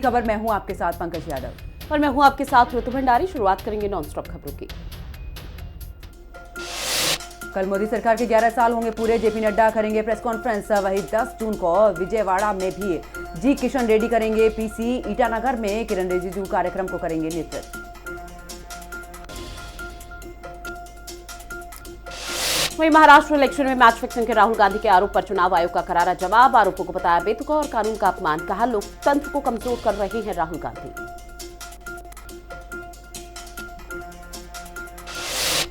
खबर मैं हूं आपके साथ पंकज यादव और मैं हूं आपके साथ ऋतु भंडारी। शुरुआत करेंगे नॉनस्टॉप खबरों की। कल मोदी सरकार के 11 साल होंगे पूरे। जेपी नड्डा करेंगे प्रेस कॉन्फ्रेंस। वही 10 जून को विजयवाड़ा में भी जी किशन रेड्डी करेंगे पीसी। ईटानगर में किरण रिजिजू कार्यक्रम को करेंगे नेतृत्व। वहीं महाराष्ट्र इलेक्शन में मैच फिक्सिंग के राहुल गांधी के आरोप पर चुनाव आयोग का करारा जवाब। आरोपों को बताया बेतुका और कानून का अपमान। कहा लोकतंत्र को कमजोर कर रहे हैं राहुल गांधी।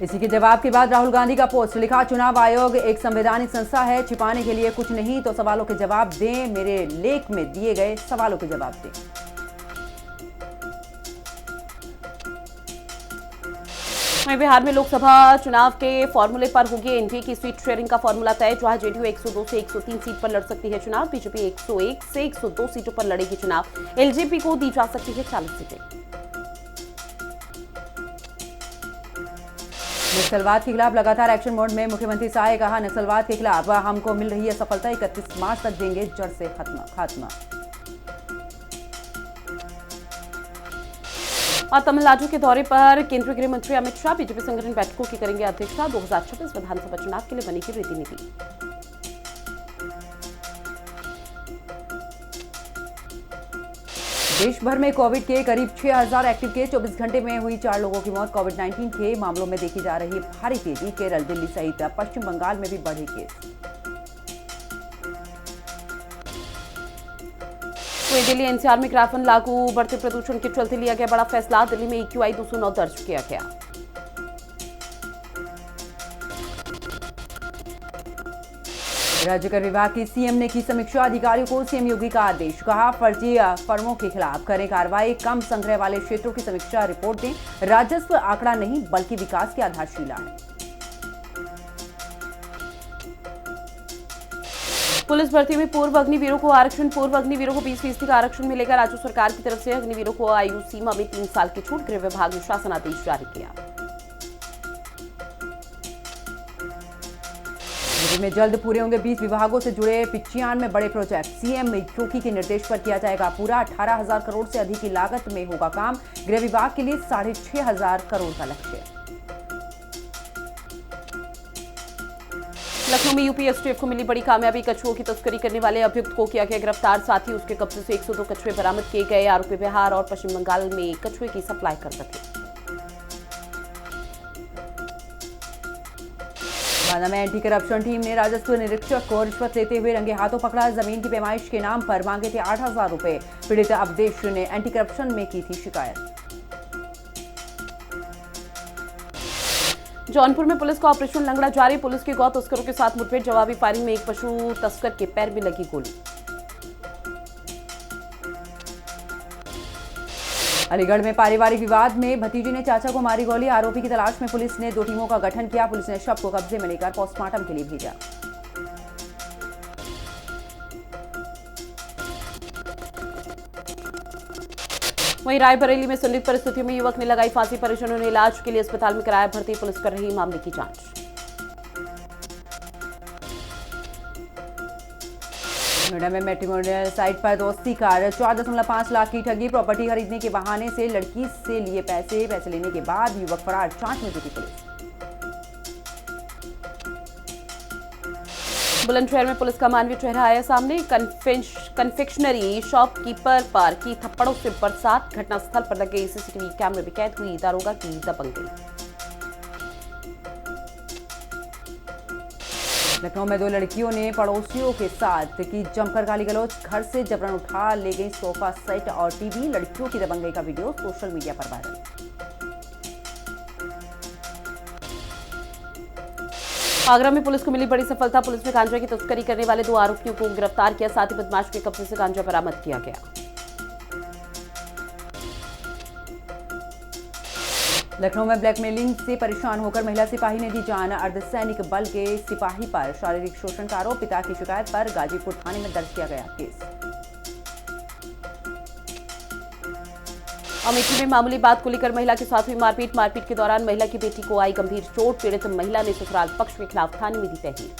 इसी के जवाब के बाद राहुल गांधी का पोस्ट लिखा, चुनाव आयोग एक संवैधानिक संस्था है, छिपाने के लिए कुछ नहीं तो सवालों के जवाब दें। मेरे लेख में दिए गए सवालों के जवाब दें। वहीं बिहार में लोकसभा चुनाव के फॉर्मूले पर होगी एनडीए की सीट शेयरिंग का फॉर्मूला तय। जहां जेडीयू 102 से 103 सीट पर लड़ सकती है चुनाव। बीजेपी 101 से 102 सीटों पर लड़ेगी चुनाव। एलजेपी को दी जा सकती है 40 सीटें। नक्सलवाद के खिलाफ लगातार एक्शन मोड में मुख्यमंत्री शाह। कहा, नक्सलवाद के खिलाफ हमको मिल रही है सफलता। 31 मार्च तक देंगे जड़ से खात्मा। और तमिलनाडु के दौरे पर केंद्रीय गृह मंत्री अमित शाह बीजेपी संगठन बैठकों की करेंगे अध्यक्षता। 2026 विधानसभा चुनाव के लिए बनेगी रणनीति। देश भर में कोविड के करीब 6000 एक्टिव केस। 24 घंटे में हुई 4 लोगों की मौत। कोविड-19 के मामलों में देखी जा रही भारी तेजी। केरल, दिल्ली सहित पश्चिम बंगाल में भी बढ़े केस। वहीं दिल्ली एनसीआर में ग्राफन लागू। बढ़ते प्रदूषण के चलते लिया गया बड़ा फैसला। दिल्ली में EQI 209 दर्ज किया गया। राज्य कर विभाग की सीएम ने की समीक्षा। अधिकारियों को सीएम योगी का आदेश। कहा, फर्जी फर्मों के खिलाफ करें कार्रवाई। कम संग्रह वाले क्षेत्रों की समीक्षा रिपोर्ट दें। राजस्व आंकड़ा नहीं बल्कि विकास की आधारशिला है। पुलिस भर्ती में पूर्व अग्निवीरों को आरक्षण। पूर्व अग्निवीरों को 20% का आरक्षण मिलेगा। राज्य सरकार की तरफ से अग्निवीरों को आयु सीमा में 3 साल की छूट। गृह विभाग ने शासन आदेश जारी किया। दिल्ली में जल्द पूरे होंगे 20 विभागों से जुड़े 95 बड़े प्रोजेक्ट। सीएम योगी के निर्देश पर किया जाएगा पूरा। 18,000 करोड़ से अधिक की लागत में होगा काम। गृह विभाग के लिए 6,500 करोड़ का लक्ष्य। लखनऊ में यूपी एसटीएफ को मिली बड़ी कामयाबी। कछुओं की तस्करी करने वाले अभियुक्त को किया गया गिरफ्तार। साथ ही उसके कब्जे से 102 कछुए बरामद किए गए। आरोपी बिहार और पश्चिम बंगाल में कछुए की सप्लाई करते थे। बांदा में एंटी करप्शन टीम ने राजस्व निरीक्षक को रिश्वत लेते हुए रंगे हाथों पकड़ा। जमीन की पैमाइश के नाम पर मांगे थे 8,000 रुपए। पीड़ित अवधेश ने एंटी करप्शन में की थी शिकायत। जौनपुर में पुलिस का ऑपरेशन लंगड़ा जारी। पुलिस की गौ तस्करों के साथ मुठभेड़। जवाबी फायरिंग में एक पशु तस्कर के पैर में लगी गोली। अलीगढ़ में पारिवारिक विवाद में भतीजी ने चाचा को मारी गोली। आरोपी की तलाश में पुलिस ने 2 टीमों का गठन किया। पुलिस ने शव को कब्जे में लेकर पोस्टमार्टम के लिए भेजा। वहीं रायबरेली में संदिग्ध परिस्थितियों में युवक ने लगाई फांसी। परिजनों ने इलाज के लिए अस्पताल में कराया भर्ती। पुलिस कर रही मामले की जांच। नोएडा में मैट्रिमोनियल साइट पर दोस्ती कर 4.5 लाख की ठगी। प्रॉपर्टी खरीदने के बहाने से लड़की से लिए पैसे लेने के बाद युवक फरार। जांच में जुटी पुलिस। बुलंदशहर में पुलिस का मानवीय चेहरा आया सामने। कन्फेक्शनरी शॉपकीपर पर की थप्पड़ों से बरसात। घटनास्थल पर लगे सीसीटीवी कैमरे में कैद हुई दारोगा की दबंगई। लखनऊ में 2 लड़कियों ने पड़ोसियों के साथ की जमकर गाली गलौज। घर से जबरन उठा ले गई सोफा सेट और टीवी। लड़कियों की दबंगई का वीडियो सोशल मीडिया पर वायरल। आगरा में पुलिस को मिली बड़ी सफलता। पुलिस ने गांजा की तस्करी करने वाले 2 आरोपियों को गिरफ्तार किया। साथ ही बदमाश के कब्जे से गांजा बरामद किया गया। लखनऊ में ब्लैकमेलिंग से परेशान होकर महिला सिपाही ने दी जान। अर्धसैनिक बल के सिपाही पर शारीरिक शोषण का आरोप। पिता की शिकायत पर गाजीपुर थाने में दर्ज किया गया केस। अमेठी में मामूली बात को लेकर महिला के साथ हुई मारपीट के दौरान महिला की बेटी को आई गंभीर चोट। पीड़ित महिला ने ससुराल पक्ष के खिलाफ थाने में दी तहरीर।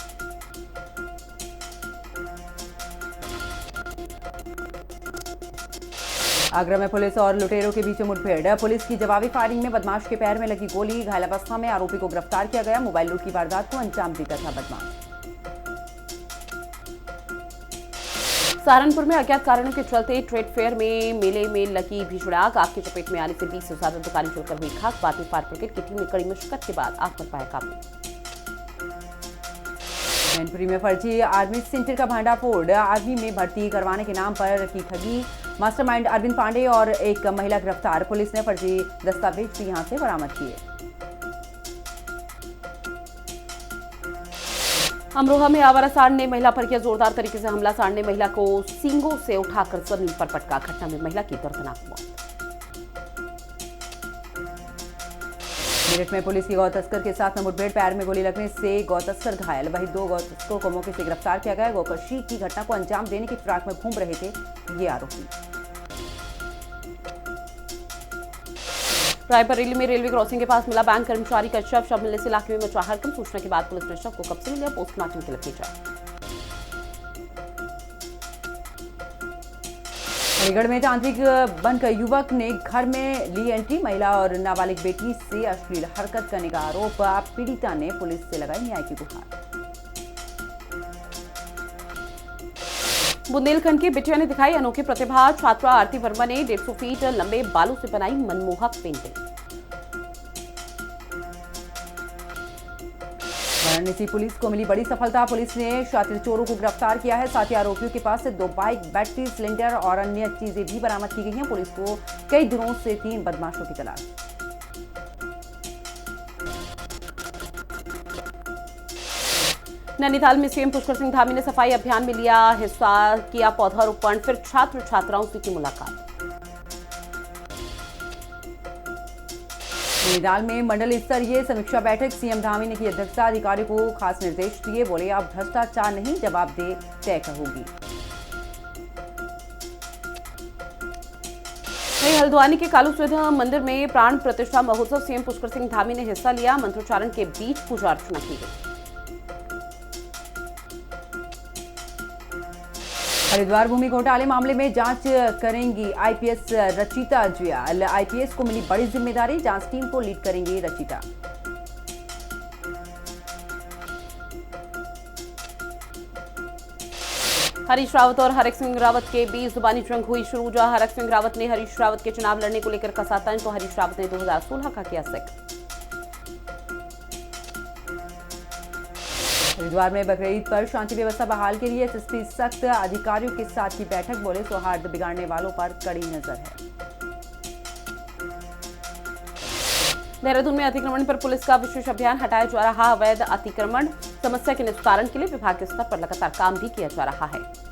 आगरा में पुलिस और लुटेरों के बीच मुठभेड़। पुलिस की जवाबी फायरिंग में बदमाश के पैर में लगी गोली। घायल अवस्था में आरोपी को गिरफ्तार किया गया। मोबाइल लूट की वारदात को अंजाम देता था बदमाश। सहारनपुर में अज्ञात कारणों के चलते ट्रेड फेयर में मेले में लगी भीषण आग की चपेट में आने से 20 से ज्यादा दुकानें जलकर हुई खाक। बाद में फायर ब्रिगेड की टीम ने कड़ी मशक्कत के बाद आग पर पाया काबू। मैनपुरी में फर्जी आर्मी सेंटर का भांडाफोड़। आर्मी में भर्ती करवाने के नाम पर की ठगी। मास्टरमाइंड अरविंद पांडे और एक महिला गिरफ्तार। पुलिस ने फर्जी दस्तावेज भी यहां से बरामद किए। अमरोहा में आवारा सांड ने महिला पर किया जोरदार तरीके से हमला। सांड ने महिला को सींगों से उठाकर जमीन पर पटका। घटना में महिला की दर्दनाक मौत। मेरठ में पुलिस की गौ तस्कर के साथ में मुठभेड़। पैर में गोली लगने से गौ तस्कर घायल। वहीं 2 गौ तस्करों को मौके से गिरफ्तार किया गया। गौकशी की घटना को अंजाम देने की फिराक में घूम रहे थे ये आरोपी। रायबरेली में रेलवे क्रॉसिंग के पास मिला बैंक कर्मचारी का शव मिलने से इलाके में मचा हड़कंप। सूचना के बाद पुलिस ने शव को कब्जे में लिया। पोस्टमार्टम के लिए भेजा। अलीगढ़ में तांत्रिक बनकर युवक ने घर में ली एंट्री। महिला और नाबालिग बेटी से अश्लील हरकत करने का आरोप। पीड़िता ने पुलिस से लगाई न्याय की गुहार। बुंदेलखंड की बिटिया ने दिखाई अनोखी प्रतिभा। छात्रा आरती वर्मा ने 150 फीट लंबे बालों से बनाई मनमोहक पेंटिंग। वाराणसी पुलिस को मिली बड़ी सफलता। पुलिस ने शातिर चोरों को गिरफ्तार किया है। साथ ही आरोपियों के पास से 2 बाइक, बैटरी, सिलेंडर और अन्य चीजें भी बरामद की गई हैं। पुलिस को कई दिनों से 3 बदमाशों की तलाश। नैनीताल में सीएम पुष्कर सिंह धामी ने सफाई अभियान में लिया हिस्सा। किया पौधारोपण। फिर छात्र छात्राओं से की मुलाकात। नैनीताल में मंडल स्तरीय समीक्षा बैठक। सीएम धामी ने की अध्यक्षता। अधिकारियों को खास निर्देश दिए। बोले अब भ्रष्टाचार नहीं, जवाबदेह तय होगी। वहीं हल्द्वानी के कालूसिद्ध मंदिर में प्राण प्रतिष्ठा महोत्सव। सीएम पुष्कर सिंह धामी ने हिस्सा लिया। मंत्रोच्चारण के बीच पूजा अर्चना की गई। हरिद्वार भूमि घोटाले मामले में जांच करेंगी आईपीएस रचिता जुयाल। आईपीएस को मिली बड़ी जिम्मेदारी। जांच टीम को लीड करेंगी रचिता। हरीश रावत और हरक सिंह रावत के बीच जुबानी जंग हुई शुरू। जहां हरक सिंह रावत ने हरीश रावत के चुनाव लड़ने को लेकर कसा तंज, तो हरीश रावत ने 2016 का किया जिक्र। हरिद्वार में बकरीद पर शांति व्यवस्था बहाल के लिए एसएसपी सख्त। अधिकारियों के साथ की बैठक। बोले सौहार्द बिगाड़ने वालों पर कड़ी नजर है। देहरादून में अतिक्रमण पर पुलिस का विशेष अभियान। हटाया जा रहा अवैध अतिक्रमण। समस्या के निस्तारण के लिए विभाग के स्तर पर लगातार काम भी किया जा रहा है।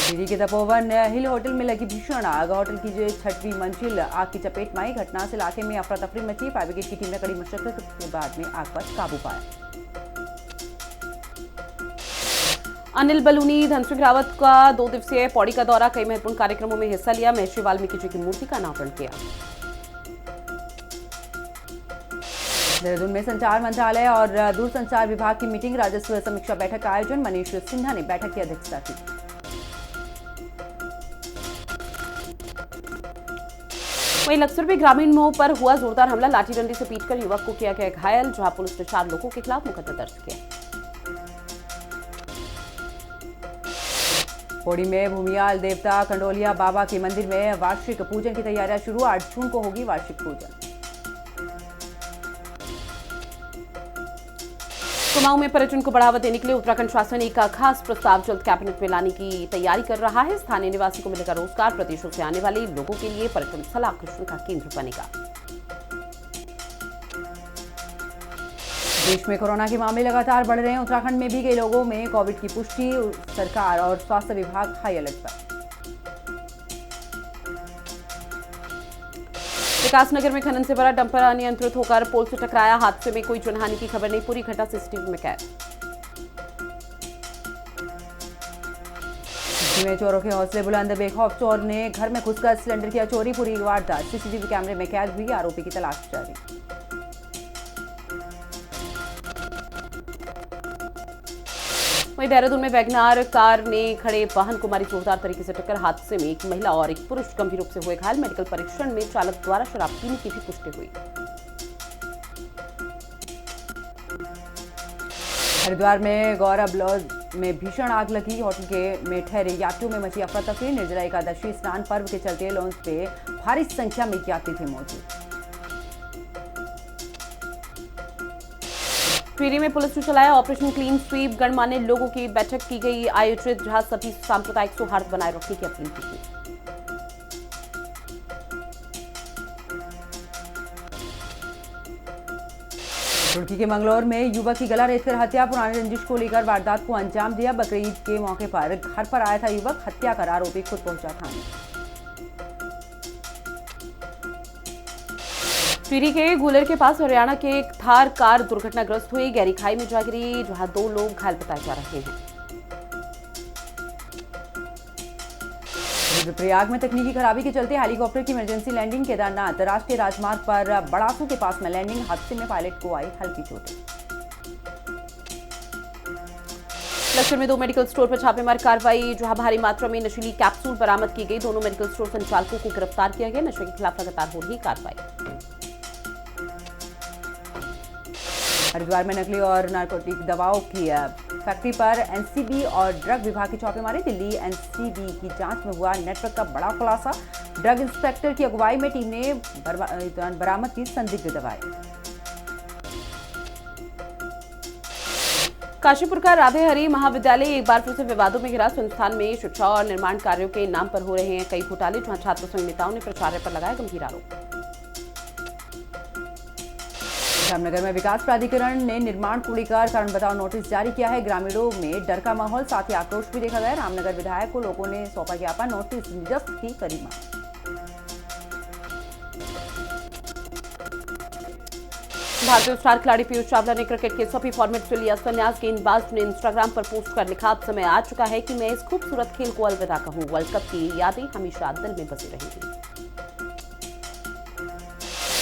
दिल्ली के तपोवन हिल होटल में लगी भीषण आग। होटल की जो 6वीं मंजिल आग की चपेट में आई। घटना से इलाके में अफरा तफरी मची। फायर ब्रिगेड की टीम ने कड़ी मशक्कत के बाद में आग पर काबू पाया। अनिल बलूनी धनसिंह रावत का 2 दिवसीय पौड़ी का दौरा। कई महत्वपूर्ण कार्यक्रमों में हिस्सा लिया। महर्षि वाल्मीकि जी की मूर्ति का अनावरण किया। देहरादून में संचार मंत्रालय और दूरसंचार विभाग की मीटिंग। राजस्व समीक्षा बैठक का आयोजन। मनीष सिन्हा ने बैठक की अध्यक्षता की। वहीं लक्सर में ग्रामीण मोह पर हुआ जोरदार हमला। लाठी डंडी से पीटकर युवक को किया गया घायल। जहां पुलिस ने 4 लोगों के खिलाफ मुकदमा दर्ज किया। पौड़ी में भूमियाल देवता कंडोलिया बाबा के मंदिर में वार्षिक पूजन की तैयारियां शुरू। 8 जून को होगी वार्षिक पूजन। कुमाऊं में पर्यटन को बढ़ावा देने के लिए उत्तराखंड शासन एक खास प्रस्ताव जल्द कैबिनेट में लाने की तैयारी कर रहा है। स्थानीय निवासी को मिलेगा रोजगार। प्रदेशों से आने वाले लोगों के लिए पर्यटन स्थल आकर्षण का केंद्र बनेगा। देश में कोरोना के मामले लगातार बढ़ रहे हैं। उत्तराखंड में भी कई लोगों में कोविड की पुष्टि। सरकार और स्वास्थ्य विभाग हाई अलर्ट पर। विकासनगर में खनन से भरा डंपर अनियंत्रित होकर पोल से टकराया। हादसे में कोई जनहानि की खबर नहीं। पूरी घटना सीसीटीवी में कैद। में चोरों के हौसले बुलंद। बेखौफ चोर ने घर में घुसकर सिलेंडर किया चोरी। पूरी वारदात सीसीटीवी कैमरे में कैद हुई। आरोपी की तलाश जारी। वहीं देहरादून में वैगनार कार ने खड़े वाहन को मारी जोरदार तरीके से टक्कर। हादसे में एक महिला और एक पुरुष गंभीर रूप से हुए घायल। मेडिकल परीक्षण में चालक द्वारा शराब पीने की भी पुष्टि हुई। हरिद्वार में गौरव लॉज में भीषण आग लगी। होटल के में ठहरे यात्रियों में मची अफरा तफरी। निर्जला एकादशी स्नान पर्व के चलते लॉन्च पे भारी संख्या में यात्री थे मौजूद। टिहरी में पुलिस ने चलाया ऑपरेशन क्लीन स्वीप। गणमान्य लोगों की बैठक की गई आयोजित, जहां सभी सांप्रदायिक सौहार्द बनाए रखने की अपील की गई। रुड़की के मंगलौर में युवक की गला रेतकर हत्या। पुरानी रंजिश को लेकर वारदात को अंजाम दिया। बकरीद के मौके पर घर पर आया था युवक। हत्या कर आरोपी खुद पहुंचा थाने। टिहरी के गुलर के पास हरियाणा के एक थार कार दुर्घटनाग्रस्त हुई। गहरी खाई में जा गिरी, जहां 2 लोग घायल बताए जा रहे हैं। रुद्रप्रयाग में तकनीकी खराबी के चलते हेलीकॉप्टर की इमरजेंसी लैंडिंग। केदारनाथ राष्ट्रीय राजमार्ग पर बड़ासू के पास में लैंडिंग। हादसे में पायलट को आई हल्की चोटें। लक्ष्मण में 2 मेडिकल स्टोर पर छापेमार कार्रवाई, जहां भारी मात्रा में नशीली कैप्सूल बरामद की गई। दोनों मेडिकल स्टोर संचालकों को गिरफ्तार किया गया। नशे के खिलाफ लगातार हो रही कार्रवाई। हरिद्वार में नकली और नारकोटिक दवाओं की फैक्ट्री पर एनसीबी और ड्रग विभाग की छापेमारी। दिल्ली एनसीबी की जांच में हुआ नेटवर्क का बड़ा खुलासा। ड्रग इंस्पेक्टर की अगुवाई में टीम ने बरामद की संदिग्ध दवाएं। काशीपुर का राधे हरि महाविद्यालय एक बार फिर से विवादों में घिरा। संस्थान में शिक्षा और निर्माण कार्यों के नाम पर हो रहे हैं कई घोटाले, जहां छात्र संघ नेताओं ने प्राचार्य पर लगाया गंभीर आरोप। जामनगर में विकास प्राधिकरण ने निर्माण को लेकर कारण बताओ नोटिस जारी किया है। ग्रामीणों में डर का माहौल, साथ ही आक्रोश भी देखा गया। रामनगर विधायक को लोगों ने सौंपा ज्ञापन। नोटिस निरस्त की करी मांग। भारतीय स्टार खिलाड़ी पीयूष चावला ने क्रिकेट के सभी फॉर्मेट से लिया संन्यास। गेंदबाज ने इंस्टाग्राम पर पोस्ट कर लिखा, अब समय आ चुका है कि मैं इस खूबसूरत खेल को अलविदा कहूं। वर्ल्ड कप की यादें हमेशा दिल में बसी रहेंगी।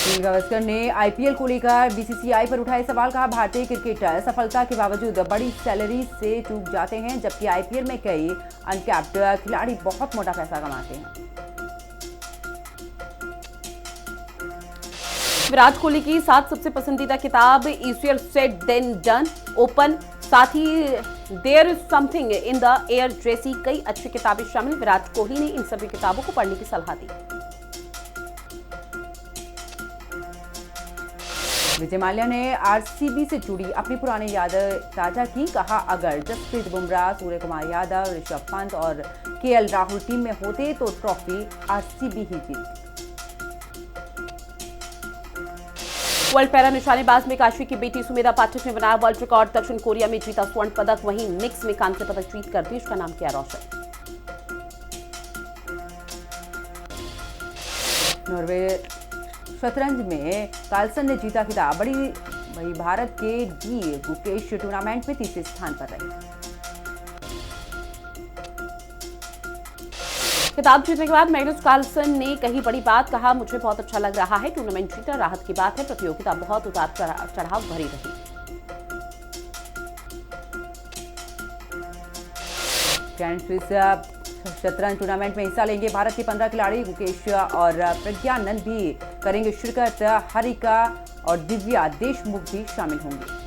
सुनील गावस्कर ने आईपीएल को लेकर बीसीसीआई पर उठाए सवाल। कहा, भारतीय क्रिकेटर सफलता के बावजूद बड़ी सैलरी से चूक जाते हैं, जबकि आईपीएल में कई अनकैप्ड खिलाड़ी बहुत मोटा पैसा कमाते हैं। विराट कोहली की 7 सबसे पसंदीदा किताब easier said than done open, साथ ही there is something in the air जैसी कई अच्छी किताबें शामिल। विराट कोहली ने इन सभी किताबों को पढ़ने की सलाह दी। विजय माल्या ने आरसीबी से जुड़ी अपनी पुरानी यादें ताजा की। कहा, अगर जसप्रीत बुमराह, सूर्य कुमार यादव, ऋषभ पंत और केएल राहुल टीम में होते तो ट्रॉफी आरसीबी ही जीतती। वर्ल्ड पैरा निशानेबाज में काशी की बेटी सुमेधा पाठक ने बनाया वर्ल्ड रिकॉर्ड। दक्षिण कोरिया में जीता स्वर्ण पदक, वहीं मिक्स में कांस्य पदक जीतकर देश का नाम किया रोशन। नॉर्वे शतरंज में कार्लसन ने जीता खिताब। वही भारत के डी गुकेश टूर्नामेंट में तीसरे स्थान पर रहे। खिताब जीतने के बाद मैग्नस कार्लसन ने कही बड़ी बात। कहा, मुझे बहुत अच्छा लग रहा है, टूर्नामेंट जीतना राहत की बात है। प्रतियोगिता बहुत उतार चढ़ाव भरी रही। ग्रैंड स्विस शतरंज टूर्नामेंट में हिस्सा लेंगे भारत के 15 खिलाड़ी। गुकेश और प्रज्ञानंद भी करेंगे शिरकत। हरिका और दिव्या देशमुख भी शामिल होंगे।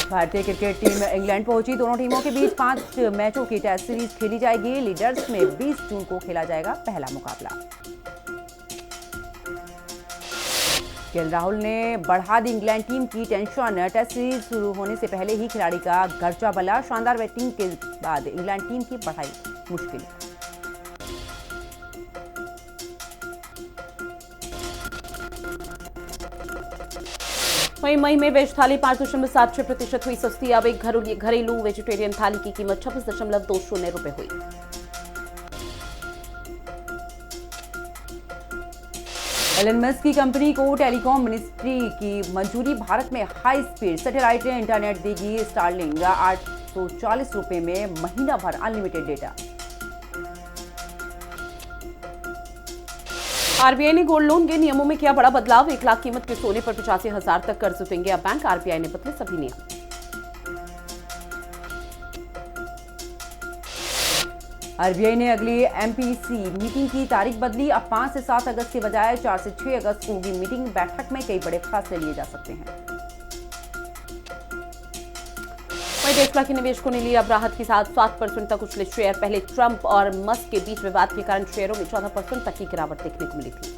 भारतीय क्रिकेट टीम इंग्लैंड पहुंची। दोनों टीमों के बीच 5 मैचों की टेस्ट सीरीज खेली जाएगी। लीडर्स में 20 जून को खेला जाएगा पहला मुकाबला। केएल राहुल ने बढ़ा दी इंग्लैंड टीम की टेंशन। टेस्ट सीरीज शुरू होने से पहले ही खिलाड़ी का गर्जा बला। शानदार बैटिंग के बाद इंग्लैंड टीम की बढ़ाई मुश्किल। वहीं मई में वेज थाली 5.76% हुई सस्ती। अब एक घरेलू वेजिटेरियन थाली की कीमत 26.20 रुपए हुई। एलन मस्क की कंपनी को टेलीकॉम मिनिस्ट्री की मंजूरी। भारत में हाई स्पीड सैटेलाइट इंटरनेट देगी स्टारलिंक। 840 रुपए में महीना भर अनलिमिटेड डेटा। आरबीआई ने गोल्ड लोन के नियमों में किया बड़ा बदलाव। 1 लाख कीमत के सोने पर 85,000 तक कर्ज देंगे अब बैंक। आरबीआई ने बदले सभी नियम। आरबीआई ने अगली एमपीसी मीटिंग की तारीख बदली। अब 5 से 7 अगस्त के बजाय 4 से 6 अगस्त को होगी मीटिंग। बैठक में कई बड़े फैसले लिए जा सकते हैं। वहीं टेस्ला के निवेशकों ने लिया अब राहत के साथ 7% तक उछले शेयर। पहले ट्रंप और मस्क के बीच विवाद के कारण शेयरों में 14% तक की गिरावट देखने को मिली थी।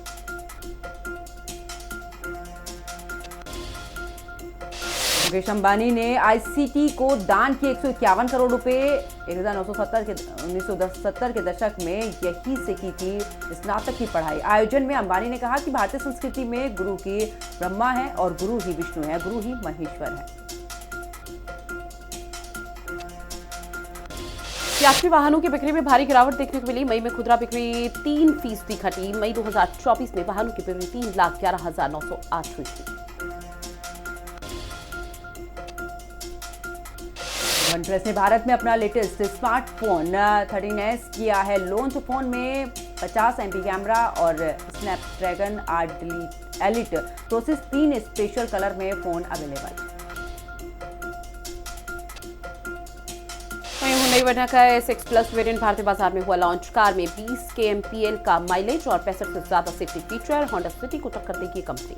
मुकेश अंबानी ने आईसीटी को दान किए 151 करोड़ रुपए। 1970 के दशक में यही से की थी स्नातक की पढ़ाई। आयोजन में अंबानी ने कहा कि भारतीय संस्कृति में गुरु की ब्रह्मा है और गुरु ही विष्णु है, गुरु ही महेश्वर है। यात्री वाहनों की बिक्री में भारी गिरावट देखने को मिली। मई में खुदरा बिक्री 3% घटी। मई 2024 में वाहनों की बिक्री 3,11,908 हुई थी। वनप्लस ने भारत में अपना लेटेस्ट स्मार्टफोन 13S किया है लॉन्च। फोन में 50 MP कैमरा और Snapdragon 8 elite process 3 special colour में फोन अवेलेबल। वहीं हुंडई वर्ना का S6 प्लस वेरिएंट भारतीय बाजार में हुआ लॉन्च। कार में 20 kmpl का माइलेज और 65 से ज्यादा सेफ्टी फीचर। होंडा सिटी को टक्कर देगी company.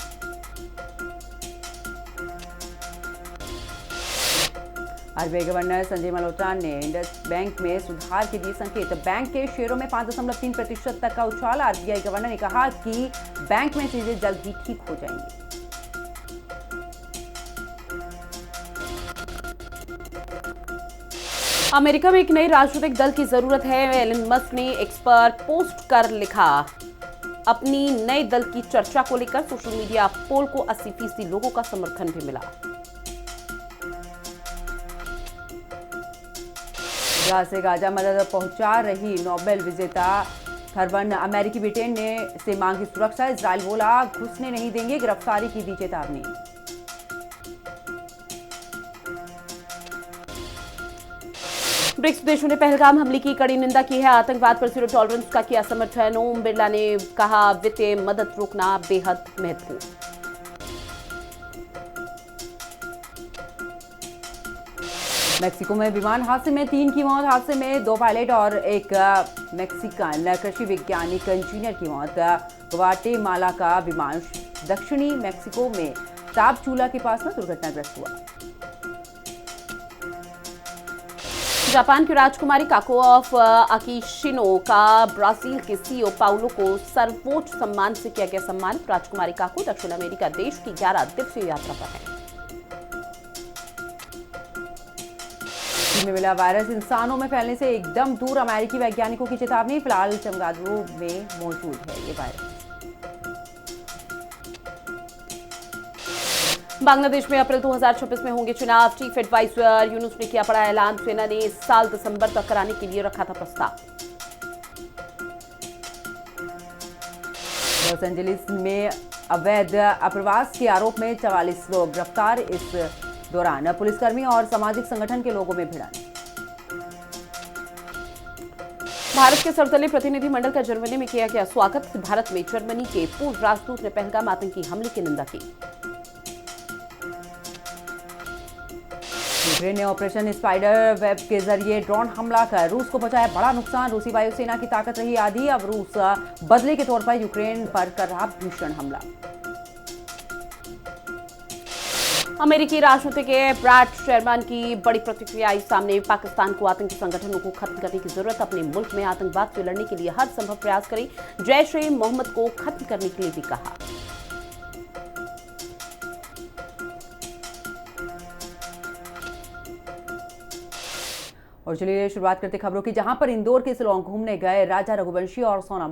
RBI governor Sanjay Malhotra ने इंडस बैंक में सुधार के दिए संकेत। बैंक के शेयरों में 5.3% तक का उछाल। आरबीआई गवर्नर ने कहा कि बैंक में चीजें जल्द ही ठीक हो जाएंगी। अमेरिका में एक नए राजनीतिक दल की जरूरत है। एलन मस्क ने एक्स पर पोस्ट कर लिखा। अपनी नए दल की चर्चा को लेकर सोशल मीडिया पोल को 80% लोगों का समर्थन भी मिला। गाजा से गाजा मदद पहुंचा रही नोबेल विजेता खरवन अमेरिकी ब्रिटेन ने से मांगी सुरक्षा। इजराइल बोला घुसने नहीं देंगे, गिरफ्तारी की दी चेतावनी। ब्रिक्स देशों ने पहलगाम हमले की कड़ी निंदा की है। आतंकवाद पर जीरो टॉलरेंस का किया समर्थन। ओम बिरला ने कहा वित्तीय मदद रोकना बेहद महत्वपूर्ण। मेक्सिको में विमान हादसे में 3 की मौत। हादसे में 2 पायलट और एक मैक्सिकन कृषि वैज्ञानिक इंजीनियर की मौत। ग्वाटेमाला का विमान दक्षिणी मैक्सिको में ताबचूला के पास में दुर्घटनाग्रस्त हुआ। जापान की राजकुमारी काको ऑफ अकीशिनो का ब्राजील के सीईओ पाउलो को सर्वोच्च सम्मान से किया गया सम्मान। राजकुमारी काको दक्षिण अमेरिका देश की 11 दिवसीय यात्रा पर है। चीन में मिला वायरस इंसानों में फैलने से एकदम दूर। अमेरिकी वैज्ञानिकों की चेतावनी। फिलहाल चमगादड़ों में मौजूद है ये वायरस। बांग्लादेश में अप्रैल 2026 में होंगे चुनाव। चीफ एडवाइजर यूनुस ने किया बड़ा ऐलान। सेना ने इस साल दिसंबर तक कराने के लिए रखा था प्रस्ताव। लॉस एंजलिस में अवैध अप्रवास के आरोप में 44 लोग गिरफ्तार। इस दौरान पुलिसकर्मी और सामाजिक संगठन के लोगों में भिड़ंत। भारत के सर्वदलीय प्रतिनिधिमंडल का जर्मनी में किया गया स्वागत। भारत में जर्मनी के पूर्व राजदूत ने पहलगाम आतंकी हमले की निंदा की। यूक्रेन ने ऑपरेशन स्पाइडर वेब के जरिए ड्रोन हमला कर रूस को पहुंचाया बड़ा नुकसान। रूसी वायुसेना की ताकत रही आधी। अब रूस बदले के तौर पर यूक्रेन पर कर रहा भीषण हमला। अमेरिकी राष्ट्रपति के ब्रैड शेरमैन की बड़ी प्रतिक्रिया आई सामने। पाकिस्तान को आतंकी संगठनों को खत्म करने की जरूरत। अपने मुल्क में आतंकवाद से लड़ने के लिए हर संभव प्रयास करें। जैश ए मोहम्मद को खत्म करने के लिए भी कहा। और चलिए शुरुआत करते खबरों की, जहां पर इंदौर के सिलोंग घूमने गए राजा रघुवंशी और सोना